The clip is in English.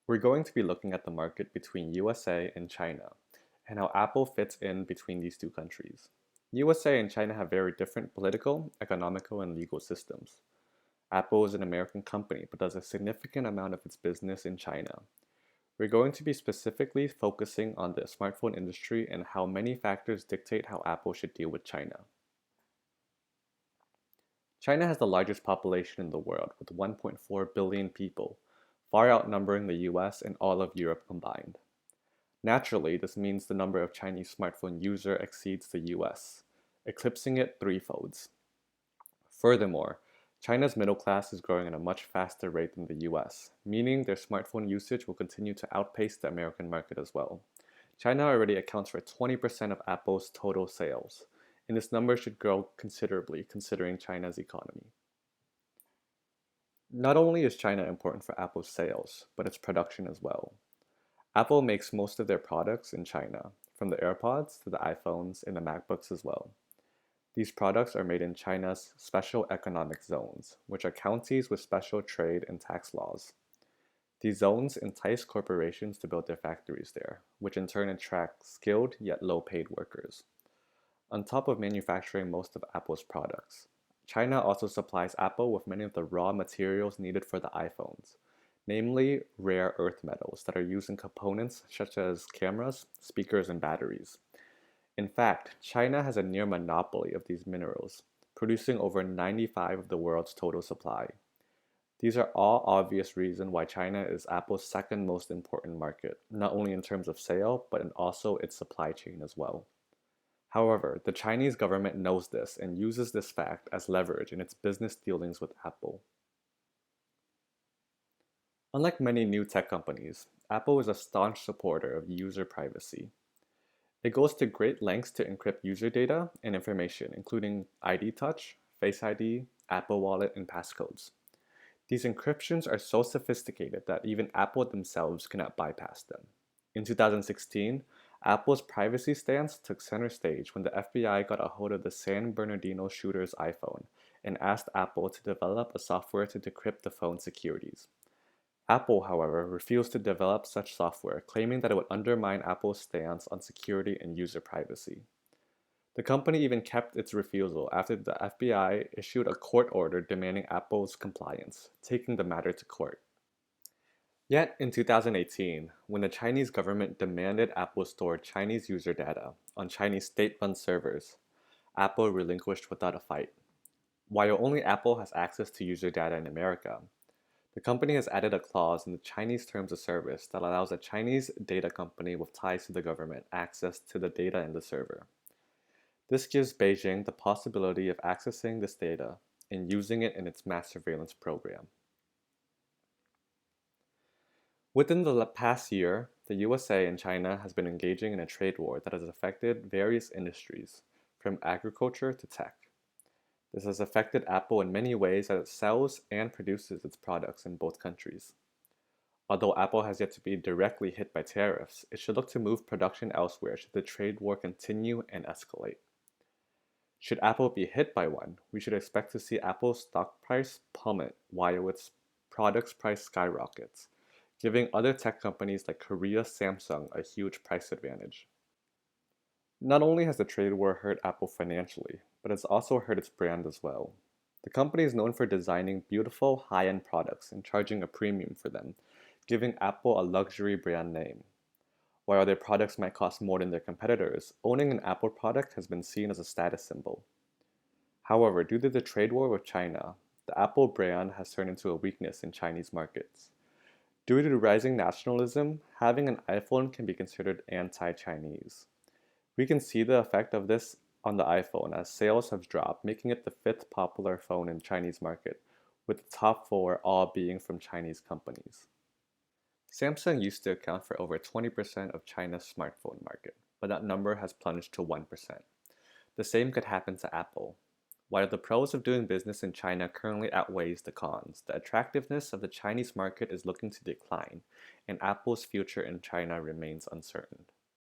We're going to be looking at the market between USA and China and how Apple fits in between these two countries. USA and China have very different political, economical, and legal systems. Apple is an American company but does a significant amount of its business in China. We're going to be specifically focusing on the smartphone industry and how many factors dictate how Apple should deal with China. China has the largest population in the world with 1.4 billion people, far outnumbering the US and all of Europe combined. Naturally, this means the number of Chinese smartphone users exceeds the US, eclipsing it threefolds. Furthermore, China's middle class is growing at a much faster rate than the US, meaning their smartphone usage will continue to outpace the American market as well. China already accounts for 20% of Apple's total sales, and this number should grow considerably considering China's economy. Not only is China important for Apple's sales, but its production as well. Apple makes most of their products in China, from the AirPods to the iPhones and the MacBooks as well. These products are made in China's special economic zones, which are counties with special trade and tax laws. These zones entice corporations to build their factories there, which in turn attract skilled yet low-paid workers. On top of manufacturing most of Apple's products, China also supplies Apple with many of the raw materials needed for the iPhones, namely rare earth metals that are used in components such as cameras, speakers, and batteries. In fact, China has a near monopoly of these minerals, producing over 95 of the world's total supply. These are all obvious reasons why China is Apple's second most important market, not only in terms of sale, but in also its supply chain as well. However, the Chinese government knows this and uses this fact as leverage in its business dealings with Apple. Unlike many new tech companies, Apple is a staunch supporter of user privacy. It goes to great lengths to encrypt user data and information, including ID Touch, Face ID, Apple Wallet, and passcodes. These encryptions are so sophisticated that even Apple themselves cannot bypass them. In 2016, Apple's privacy stance took center stage when the FBI got a hold of the San Bernardino shooter's iPhone and asked Apple to develop a software to decrypt the phone's securities. Apple, however, refused to develop such software, claiming that it would undermine Apple's stance on security and user privacy. The company even kept its refusal after the FBI issued a court order demanding Apple's compliance, taking the matter to court. Yet, in 2018, when the Chinese government demanded Apple store Chinese user data on Chinese state-run servers, Apple relinquished without a fight. While only Apple has access to user data in America, the company has added a clause in the Chinese Terms of Service that allows a Chinese data company with ties to the government access to the data in the server. This gives Beijing the possibility of accessing this data and using it in its mass surveillance program. Within the past year, the USA and China has been engaging in a trade war that has affected various industries, from agriculture to tech. This has affected Apple in many ways as it sells and produces its products in both countries. Although Apple has yet to be directly hit by tariffs, it should look to move production elsewhere should the trade war continue and escalate. Should Apple be hit by one, we should expect to see Apple's stock price plummet while its products price skyrockets, giving other tech companies like Korea's Samsung a huge price advantage. Not only has the trade war hurt Apple financially, but it's also hurt its brand as well. The company is known for designing beautiful, high-end products and charging a premium for them, giving Apple a luxury brand name. While their products might cost more than their competitors, owning an Apple product has been seen as a status symbol. However, due to the trade war with China, the Apple brand has turned into a weakness in Chinese markets. Due to rising nationalism, having an iPhone can be considered anti-Chinese. We can see the effect of this on the iPhone as sales have dropped, making it the fifth popular phone in Chinese market, with the top four all being from Chinese companies. Samsung used to account for over 20% of China's smartphone market, but that number has plunged to 1%. The same could happen to Apple. While the pros of doing business in China currently outweighs the cons, the attractiveness of the Chinese market is looking to decline, and Apple's future in China remains uncertain.